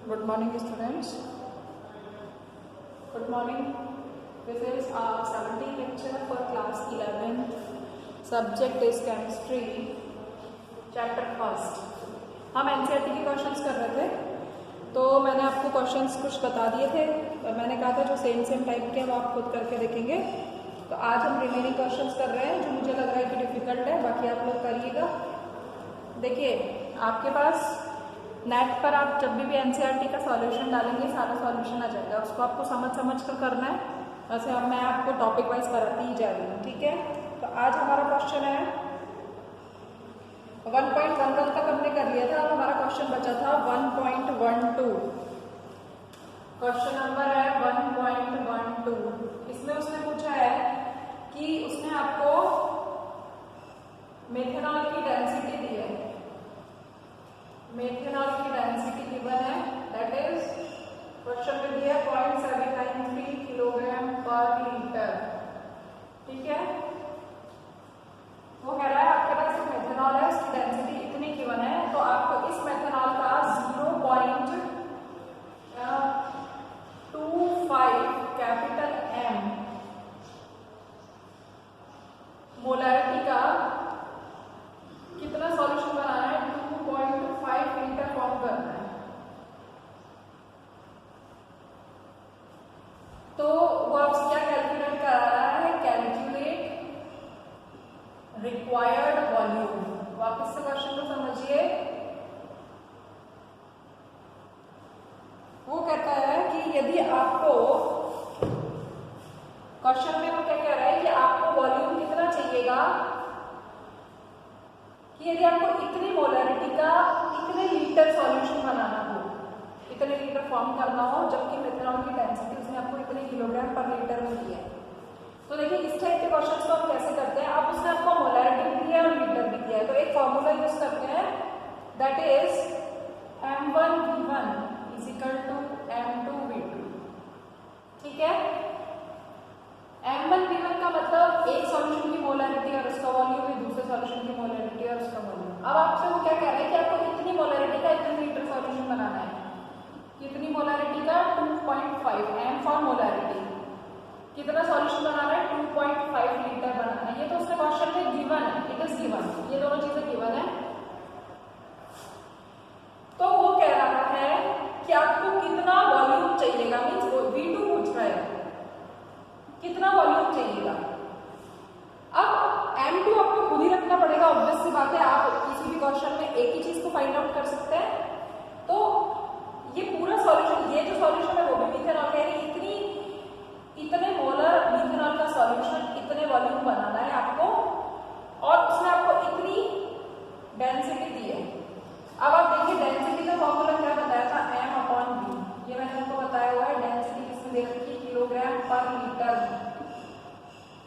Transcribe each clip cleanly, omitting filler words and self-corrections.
Good morning, students. Good morning. This is our 17th lecture for class 11th. Subject is chemistry. Chapter first. हम NCERT के questions कर रहे थे, तो मैंने आपको क्वेश्चंस कुछ बता दिए थे। मैंने कहा था जो सेम टाइप के वो आप खुद करके देखेंगे। तो आज हम रिमेनिंग क्वेश्चंस कर रहे हैं जो मुझे लग रहा है कि डिफिकल्ट है, बाकी आप लोग करिएगा। देखिए, आपके पास नेट पर आप जब भी एनसीईआरटी का सॉल्यूशन डालेंगे सारा सॉल्यूशन आ जाएगा। उसको आपको समझ कर करना है। वैसे अब मैं आपको टॉपिक वाइज कराती ही जा रही हूँ, ठीक है। तो आज हमारा क्वेश्चन है 1.11 तक हमने कर लिया था। अब हमारा क्वेश्चन बचा था 1.12। क्वेश्चन नंबर है 1.12। इसमें उसने पूछा है कि उसने आपको मेथनॉल की डेंसिटी दी है। मेथनॉल की डेंसिटी गिवन है, दैट इज क्वेश्चन में दिया 0.793 किलोग्राम पर लीटर, ठीक है। वो कह रहा है आपके पास जो मेथनॉल है उसकी डेंसिटी इतनी गिवन है, तो आपको इस मेथनॉल का 0.25 कैपिटल M मोलैरिटी का कितना सॉल्यूशन बनाना है, 2.5 लीटर फॉर्म करना है। तो वो आपसे क्या कैलकुलेट कर रहा है, कैलकुलेट रिक्वायर्ड वॉल्यूम। वापस से क्वेश्चन को समझिए। वो कहता है कि यदि आपको क्वेश्चन में वो क्या कह रहा है कि आपको वॉल्यूम कितना चाहिएगा, कि यदि आपको इतनी मोलैरिटी का इतने लीटर सॉल्यूशन बनाना हो, इतने लीटर फॉर्म करना हो, जबकि मेथनॉल की डेंसिटी उसने आपको इतने किलोग्राम पर लीटर में दी है। तो देखिए, इस टाइप के क्वेश्चंस को हम कैसे करते हैं। अब उसने आपको मोलैरिटी भी दिया है और लीटर भी दिया है, तो एक फॉर्मूला यूज करते हैं, दैट इज M1V1 = M2V2, ठीक है। M1V1 का मतलब एक सॉल्यूशन की मोलैरिटी और उसका वॉल्यूम है, दूसरे सॉल्यूशन की मोलैरिटी और उसका वॉल्यूम। अब आपसे वो क्या कह रहे हैं कि आपको इतनी मोलैरिटी का इतने लीटर सॉल्यूशन बनाना है। कितनी मोलैरिटी का, 2.5 M फॉर मोलैरिटी। कितना सॉल्यूशन बनाना है, 2.5 लीटर बनाना है। ये तो उसने क्वेश्चन में गिवन है, इट इज गिवन, ये दोनों चीजें गिवन है। तो वो कह रहा है कि आपको कितना वॉल्यूम चाहिएगा, मीन्स V2 पूछ रहा है कितना वॉल्यूम चाहिएगा। अब M2 आपको खुद ही रखना पड़ेगा, ऑब्वियस सी बात है। आप किसी भी क्वेश्चन में एक ही चीज को फाइंड आउट कर सकते हैं। तो ये पूरा सॉल्यूशन, ये जो सॉल्यूशन है वो भी मिथेनॉल का है, इतने मोलर मिथेनॉल का सॉल्यूशन इतने वॉल्यूम बनाना है आपको, और उसने आपको इतनी डेंसिटी दी है। अब आप देखिए, डेंसिटी का फॉर्मूला क्या बताया था, M/V। ये मैंने आपको बताया हुआ है। डेंसिटी किसमें दे रखी है, किलोग्राम पर लीटर।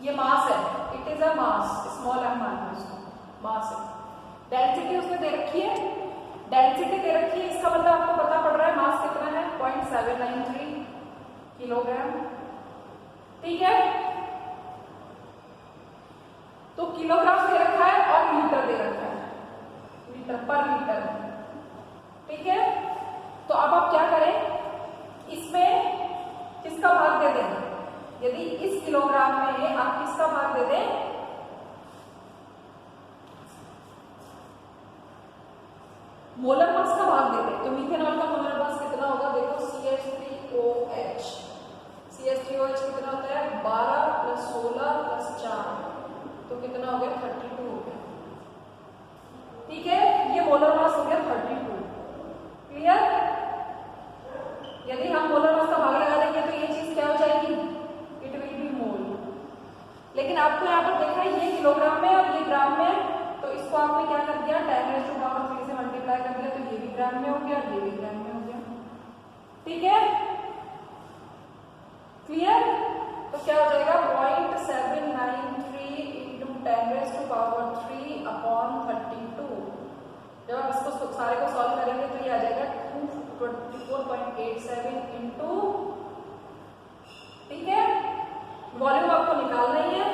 ये मास है, it is a mass, small m मान लो इसको, मास है। डेंसिटी उसमें दे रखी है, डेंसिटी दे रखी है, इसका मतलब आपको पता पड़ रहा है मास कितना है, 0.793 किलोग्राम, ठीक है। तो किलोग्राम दे रखा है और लीटर दे रखा है, लीटर पर लीटर, ठीक है। तो अब आप क्या करें, इसमें किसका भाग दे दें। यदि इस किलोग्राम में आप किसका भाग दे दें, मोलर मास का भाग दे दें, तो मिथेनॉल का मोलर मास कितना होगा, देखो CH3OH। CH3OH कितना होता है, 12 + 16 + 4, तो कितना हो गया, 32 हो गया, ठीक है। ये मोलर मास हो गया 32, क्लियर। यदि हम मोलर मास का भाग लगा देंगे तो ये चीज क्या हो जाएगी, इट विल बी मोल। लेकिन आपको यहाँ पर देखा है ये किलोग्राम में और ये ग्राम में, तो इसको आपने क्या कर दिया, 10⁻³ से मल्टीप्लाई कर दिया, तो ये भी ग्राम में हो गया और ये भी ग्राम में हो गया, ठीक है, क्लियर। तो क्या हो जाएगा, 0.793 × 10⁻³ जब आप इसको सारे को सॉल्व करेंगे तो ये आ जाएगा 224.87 × ठीक है। वॉल्यूम आपको निकालना ही है।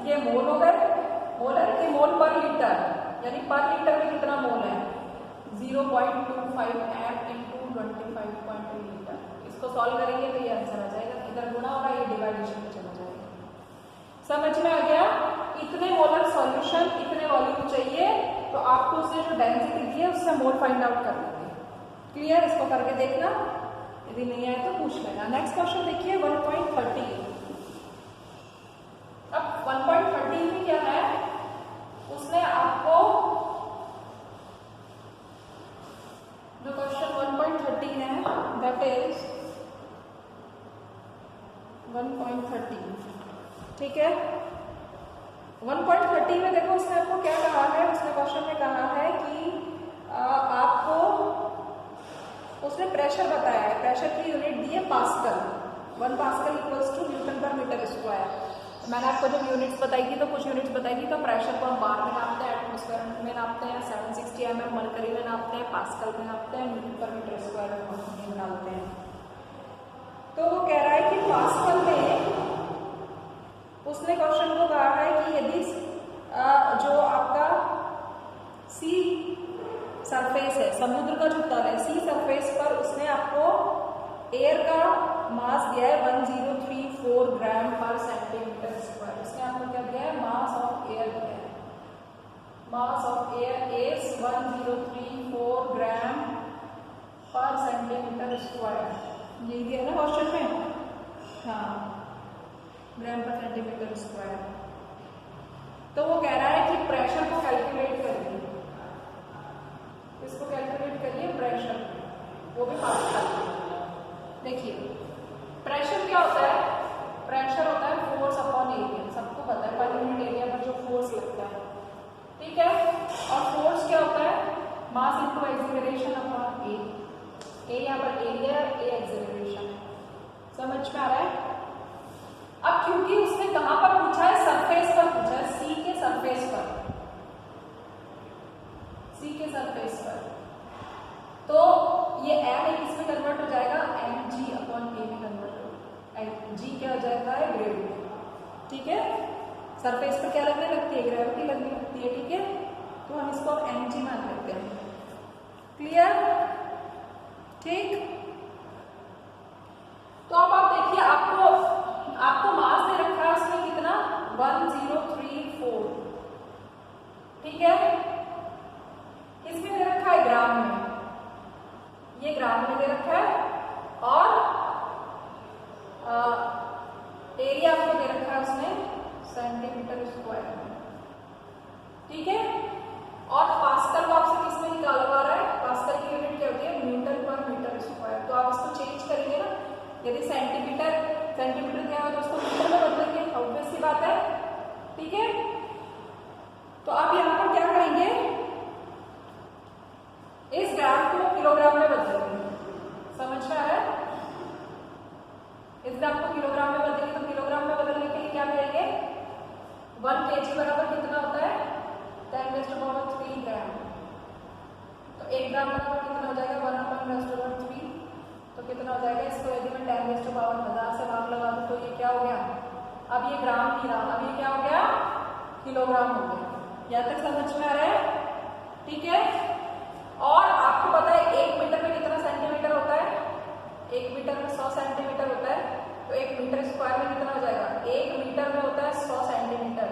ये मोल हो गए, मोलैरिटी मोल पर लीटर, यानी पर लीटर में कितना मोल है, 0.25 M × 25.3 लीटर। इसको सॉल्व करेंगे तो ये आंसर आ जाएगा, इधर गुणा होगा, ये डिवाइडेशन में चला जाएगा। समझ में आ गया? इतने मोलर सॉल्यूशन, इतने वॉल्यूम चाहिए, तो आपको उससे जो डेंसिटी दी है उससे मोल फाइंड आउट कर लेंगे। क्लियर? इसको करके देखना, यदि नहीं आए तो पूछ लेना। नेक्स्ट क्वेश्चन देखिए 1.30। अब 1.30 में क्या है, उसने आपको जो क्वेश्चन 1.30 है दैट इज 1.30, ठीक है। 1.30 में देखो उसने आपको क्या कहा है, उसने क्वेश्चन में कहा है कि आपको उसने प्रेशर बताया है, प्रेशर की यूनिट दी है pascal. 1 pascal equals to newton पर मीटर स्क्वायर। मैंने आपको जब यूनिट्स बताई थी तो कुछ यूनिट्स बताई थी, तो प्रेशर को हम बार में नापते हैं, एटमॉस्फेयर में नापते हैं, 760 mm मरकरी में नापते हैं, पास्कल में नापते हैं, न्यूटन पर मीटर स्क्वायर में डालते हैं। तो वो कह रहा है कि पास्कल में उसने क्वेश्चन को कहा है कि यदि जो आपका सी सरफेस है, समुद्र का जो तल है, सी सरफेस पर उसने आपको एयर का मास दिया है 1034 ग्राम पर सेंटीमीटर स्क्वायर। उसने आपको क्या दिया है, मास ऑफ एयर दिया है। मास ऑफ एयर इज 1034 ग्राम पर सेंटीमीटर स्क्वायर। यही दिया ना क्वेश्चन में, हाँ, ग्राम पर सेंटीमीटर स्क्वायर। तो वो कह रहा है कि प्रेशर को कैलकुलेट करिए, इसको कैलकुलेट करिए प्रेशर, वो भी पास्कल। देखिए प्रेशर क्या होता है, प्रेशर होता है फोर्स अपॉन एरिया, सबको पता है पर यूनिट एरिया पर जो फोर्स लगता है, ठीक है। और फोर्स क्या होता है, मास इनटू एक्सेलरेशन अपॉन ए यहाँ पर एरिया, ए एक्सेलरेशन है। समझ में आ रहा है? अब क्योंकि उसने कहां पर पूछा है, सरफेस पर पूछा है, सी के सरफेस पर, सी के सरफेस पर, तो ये एम एक इसमें कन्वर्ट हो जाएगा, एम जी अपॉन ए में कन्वर्ट हो, जी क्या हो जाएगा है ग्रेविटी, ठीक है। सरफेस पर क्या लगने लगती है, ग्रेविटी लगने लगती है, ठीक है। तो हम इसको एम जी मान लेते हैं। क्लियर? ठीक। तो अब आप देखिए, आपको मास दे रखा है उसमें कितना, 1034, ठीक है। किसमें दे रखा है, ग्राम में, ये ग्राम में दे रखा है, और एरिया आपको दे रखा है उसने सेंटीमीटर स्क्वायर में, ठीक है। और पास्कल को आपसे किसमें निकालवा रहा है, पास्कल की यूनिट क्या होती है, न्यूटन पर मीटर स्क्वायर। तो आप इसको चेंज करेंगे ना, यदि सेंटीमीटर क्या है तो उसको मीटर में बदलेंगे, ऑब्वियस सी बात है, ठीक है। तो आप यहाँ पर क्या करेंगे, इस ग्राम को किलोग्राम में बदलेंगे। समझ में आ रहा है? इस ग्राम को किलोग्राम में बदलेंगे, तो किलोग्राम में बदलने के लिए क्या करेंगे, 1 kg बराबर कितना होता है, 10⁻³ ग्राम। तो 1 ग्राम बराबर कितना हो जाएगा, 1/10⁻3। तो कितना हो जाएगा, इसको यदि मैं 10⁻1000 से भाग लगा दूं तो ये क्या हो गया, अब ये ग्राम नहीं रहा, अब ये क्या हो गया, किलोग्राम हो गया। यहाँ तक समझ में आ रहा है? ठीक है। और आपको पता है 1 मीटर में कितना सेंटीमीटर होता है, 1 मीटर में 100 सेंटीमीटर होता है। तो 1 मीटर स्क्वायर में कितना हो जाएगा, 1 मीटर में होता है 100 सेंटीमीटर।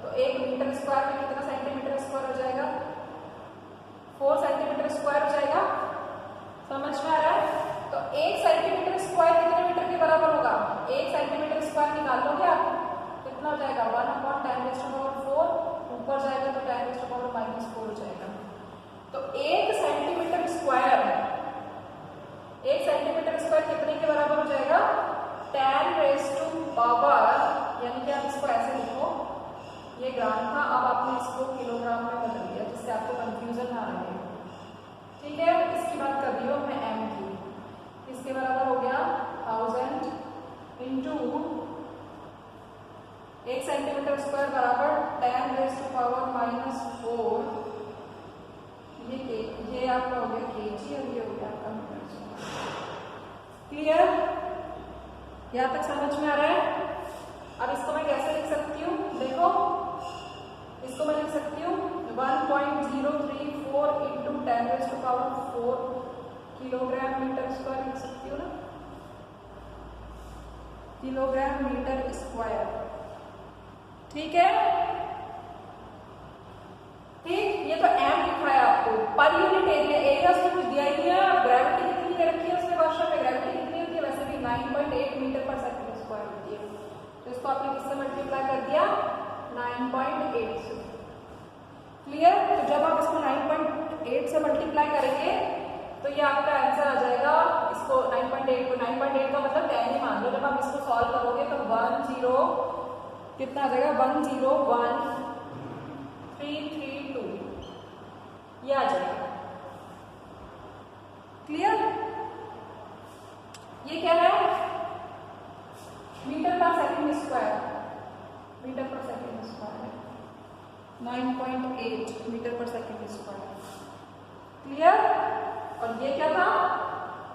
तो 1 मीटर स्क्वायर में कितना सेंटीमीटर स्क्वायर हो जाएगा, 4 सेंटीमीटर स्क्वायर हो जाएगा। समझ में आ रहा है? तो 1 सेंटीमीटर स्क्वायर कितने मीटर के बराबर होगा, 1 सेंटीमीटर स्क्वायर निकाल लोगे आप, कितना हो जाएगा, 1/10⁻⁴। ऊपर जाएगा तो 10⁻⁻⁴ हो जाएगा। तो 1 सेंटीमीटर स्क्वायर कितने के बराबर हो जाएगा, 10⁻⁻, यानी कि आप इसको ऐसे लिखो, ये ग्राम था, अब आपने इसको किलोग्राम में बदल दिया, जिससे आपको कंफ्यूजन ना रहे, ठीक है। इसकी बात कर रही हूँ मैं एम की, इसके बराबर हो गया 1000 इंटू 1 सेंटीमीटर स्क्वायर बराबर 10⁻⁻⁴। ये आपका हो गया kg और ये हो गया आपका मीटर। क्लियर? यहाँ तक समझ में आ रहा है? अब इसको मैं कैसे लिख सकती हूँ, देखो इसको मैं लिख सकती हूँ 1.034 इंटू 10⁻⁴ किलोग्राम मीटर स्क्वायर लिख सकती हो ना, किलोग्राम मीटर स्क्वायर। ठीक है, ठीक, ये तो एम लिखा है आपको। पर यूनिट एरिया, एरिया उसमें कुछ दिया ही नहीं है। ग्रेविटी कितनी दे रखी है उसने क्वेश्चन में, ग्रेविटी कितनी होती है, वैसे भी 9.8 मीटर पर सेकंड स्क्वायर होती है। तो इसको आपने किससे मल्टीप्लाई कर दिया, 9.8 से। क्लियर। तो जब आप इसको 9.8 से मल्टीप्लाई करेंगे तो ये आपका आंसर आ जाएगा। इसको 9.8 को 9.8 का मतलब 10 ही मान लो। जब आप इसको सॉल्व करोगे तो 10 कितना आ जाएगा, 101332 ये आ जाएगा। क्लियर। ये क्या है, मीटर पर सेकंड स्क्वायर, मीटर पर सेकंड स्क्वायर है 9.8 मीटर पर सेकंड स्क्वायर। क्लियर। और ये क्या था,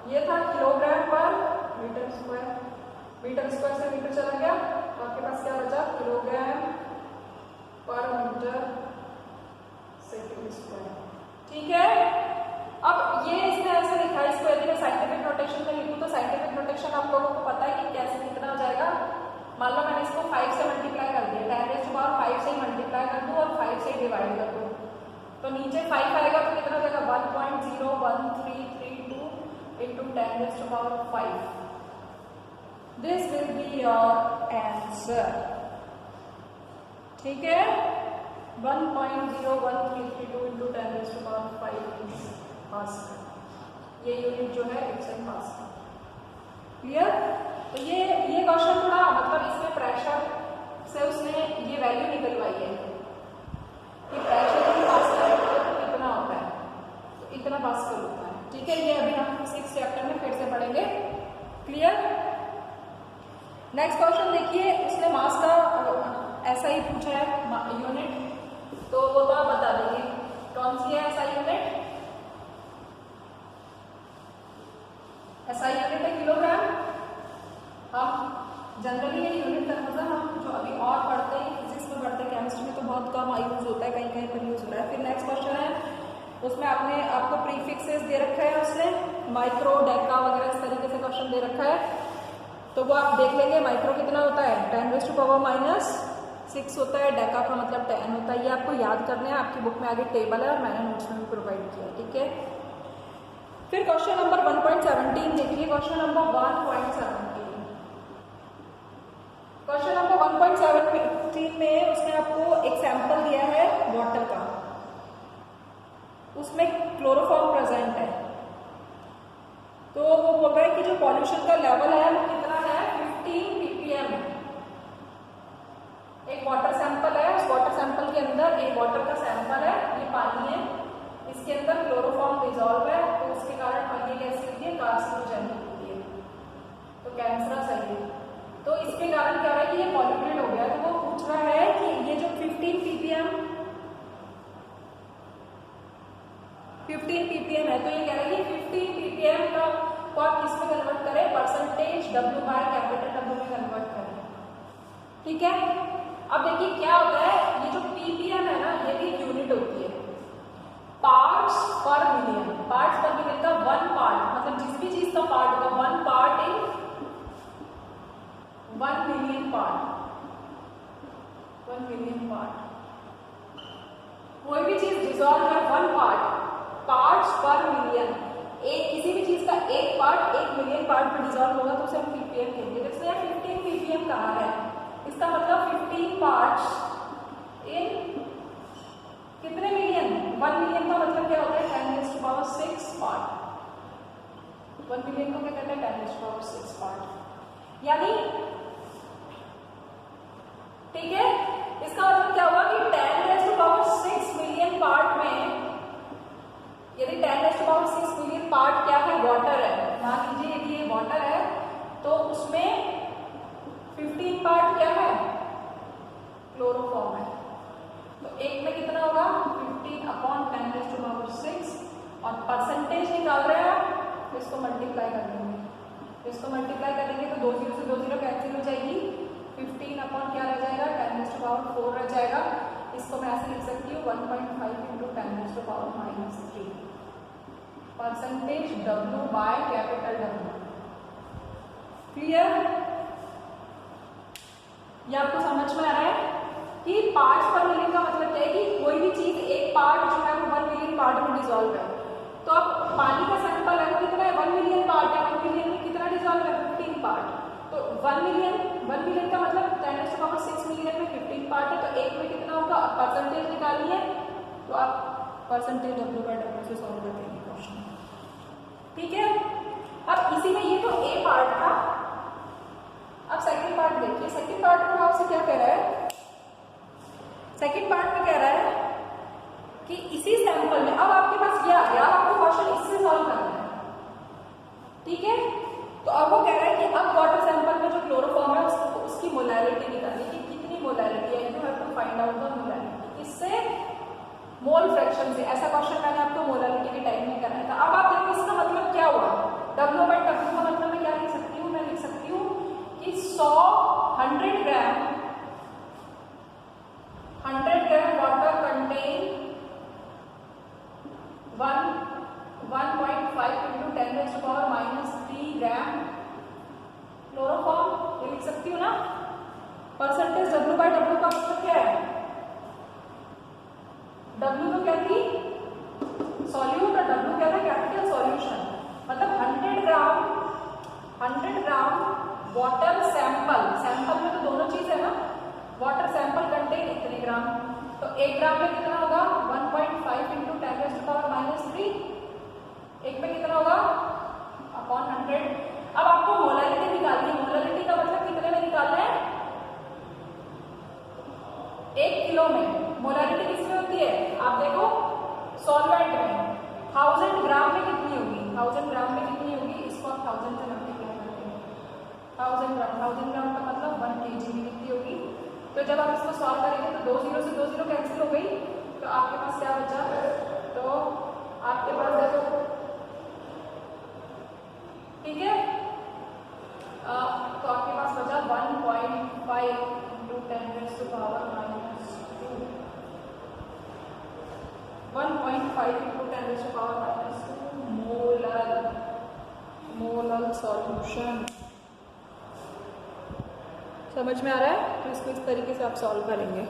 ये था किलोग्राम पर मीटर स्क्वायर। मीटर स्क्वायर से मीटर चला गया तो आपके पास क्या बचा, किलोग्राम पर मीटर सेकंड स्क्वायर। ठीक है। अब ये इसने ऐसे लिखा है, इसको यदि मैं साइंटिफिक नोटेशन में लिखूं तो साइंटिफिक नोटेशन आप लोगों को पता है कि कैसे कितना हो जाएगा। मान लो मैंने इसको 5 से मल्टीप्लाई कर दिया, 10⁻5 से ही मल्टीप्लाई कर दूं और 5 से डिवाइड कर दूं, तो नीचे 5 आएगा तो कितना हो जाएगा, 1.01332 into 10⁻5। This will be your answer. ठीक है, 1.01332 इंटू 10⁻5 पास्कल। ये यूनिट जो है इट्स इन पास्कल। क्लियर। तो ये क्वेश्चन थोड़ा मतलब इसमें प्रेशर से उसने ये वैल्यू निकलवाई है कि प्रेशर इन पास्कल कितना होता है, तो इतना पास्कल होता है। ठीक है, ये अभी हम 6th चैप्टर में फिर से पढ़ेंगे। क्लियर। नेक्स्ट क्वेश्चन देखिए, उसने मास का ऐसा ही पूछा है यूनिट, तो वो तो आप बता देंगे कौन सी है ऐसा यूनिट। ऐसा यूनिट है किलोग्राम। हम जनरली ये यूनिट का मतलब हम जो अभी और पढ़ते हैं, फिजिक्स में पढ़ते हैं, केमिस्ट्री में तो बहुत कम यूज होता है, कहीं कहीं पर यूज होता है। फिर नेक्स्ट क्वेश्चन है, उसमें आपको प्रीफिक्सेस दे रखा है उसने, माइक्रो, डेका वगैरह इस तरीके से क्वेश्चन दे रखा है, तो वो आप देख लेंगे। माइक्रो कितना होता है, 10⁻⁻6 होता है, डेका का मतलब 10 होता है। ये आपको याद करना है, आपकी बुक में आगे टेबल है और मैंने नोट्स में भी प्रोवाइड किया। ठीक है। फिर क्वेश्चन नंबर 1.17 देखिए, क्वेश्चन नंबर 1.17। क्वेश्चन नंबर 1.17 में उसने आपको एक सैंपल दिया है वाटर का, उसमें क्लोरोफॉर्म प्रेजेंट है। तो वो बोल रहा है कि जो पॉल्यूशन का लेवल है वो कितना है, 15 ppm। एक वाटर सैंपल है, उस वाटर सैंपल के अंदर एक वाटर का सैंपल है, ये पानी है, इसके अंदर क्लोरोफॉर्म डिजॉल्व है, तो उसके कारण ये कैसी होती है, कार्सिनोजेनिक होती है, तो कैंसरस है ये। तो इसके कारण क्या हो रहा है कि ये पॉल्यूटेड हो गया। तो वो पूछ रहा है कि ये जो 15 ppm है, तो ये कह रहा है कि 15 ppm को आप किस में कन्वर्ट करें, percentage W by capital W में कन्वर्ट करें। ठीक है। अब देखिए क्या होता है, ये जो ppm है ना, ये भी यूनिट होती है, पार्ट्स पर मिलियन। पार्ट्स पर मिलियन का 1 पार्ट मतलब जिस भी चीज का पार्ट होगा, 1 part in 1 million part, 1 million part. कोई भी चीज डिसॉल्व है 1 पार्ट, पार्ट्स पर मिलियन। एक किसी भी चीज का एक पार्ट 1 मिलियन पार्ट में डिसॉल्व होगा तो उसे हम ppm कहेंगे। जैसे 15 ppm कहा है, इसका मतलब 15 पार्ट्स इन कितने मिलियन, 1 मिलियन का मतलब क्या होता है, 10⁻6 पार्ट। 1 मिलियन को क्या कहते हैं, 10⁻6 पार्ट। यानी ठीक है, इसका मतलब क्या हुआ कि 10⁻6 मिलियन पार्ट में, यदि 10⁻6 मिलियन पार्ट क्या है, वाटर है, मान लीजिए यदि ये वाटर है तो उसमें 15 पार्ट क्या है, क्लोरोफॉर्म है। तो एक में कितना होगा, 15/10⁻6, और परसेंटेज निकाल रहे हैं आप, तो इसको मल्टीप्लाई कर देंगे। तो इसको मल्टीप्लाई करेंगे तो 2 0 से 2 0 कैंसिल हो जाएगी, 15 क्या रह जाएगा, 10⁻4 रह जाएगा। इसको मैं ऐसे लिख सकती हूँ 1.5 × 10⁻³ percentage W by capital W। Clear? ये आपको समझ में आ रहा है कि पार्ट्स पर मिलियन का मतलब क्या है कि कोई भी चीज एक पार्ट जो है वो 1 मिलियन पार्ट में डिसॉल्व है। तो अब पानी का सैंपल है वो कितना है, 1 मिलियन पार्ट है, 1 मिलियन में कितना डिसॉल्व है, 15 पार्ट। तो 1 मिलियन का मतलब 10⁻6 मिलियन में 15 पार्ट है, तो एक में कितना होगा, परसेंटेज निकालनी है तो आप परसेंटेज W/W से सॉल्व कर देंगे क्वेश्चन। ठीक है, अब इसी में ये तो ए पार्ट था। अब सेकंड पार्ट देखिए, सेकंड पार्ट में आपसे क्या कह रहा है, सेकंड पार्ट में कह रहा है कि इसी सैंपल में अब आपके पास ये आ गया, आपको क्वेश्चन इससे सॉल्व करना है। ठीक है, तो अब वो कह रहा है कि अब वाटर सैंपल में जो क्लोरोफॉर्म है उसकी मोलैरिटी निकालनी है कि कितनी मोलैरिटी है, you have to find out the molarity. किससे, मोल फ्रैक्शन से। ऐसा क्वेश्चन मैंने आपको मोलैरिटी के टाइप में कराया था। अब आप देखो इसका मतलब क्या हुआ, W/W का मतलब मैं क्या लिख सकती हूँ, मैं लिख सकती हूँ कि 100 ग्राम वाटर कंटेन 1.5 into 10⁻³ ग्राम क्लोरोफॉर्म, ये लिख सकती हूँ ना। परसेंटेज W/W का मतलब क्या है, W तो क्या थी, सॉल्यूट, और W क्या था, कैपिटल सॉल्यूशन। मतलब 100 ग्राम वाटर सैंपल में तो दोनों चीज है ना, वाटर सैंपल कंटेन इतने ग्राम, तो 1 ग्राम में कितना होगा, 1.5 into 10⁻³ एक में कितना होगा, अपॉन 100। अब आपको मोलैरिटी निकालनी है। मोलैरिटी का मतलब कितने में निकालना है, 1 किलो में। मोलैरिटी किसमें होती है, आप देखो सॉल्वेंट में 1000 ग्राम में कितनी होगी, 1000 ग्राम में कितनी होगी, इसको आप 1000 से मल्टीप्लाई करेंगे। 1000 ग्राम का मतलब 1 kg में कितनी होगी। तो जब आप इसको सॉल्व करेंगे तो 2 0 से 2 0 कैंसिल हो गई, तो आपके पास क्या बचा, तो आपके पास देखो, ठीक है, तो आपके पास बचा 1.5 into 10⁻², 1.5 into 10⁻² मोलर सॉल्यूशन। समझ में आ रहा है, तो इसको इस तरीके से आप सॉल्व करेंगे।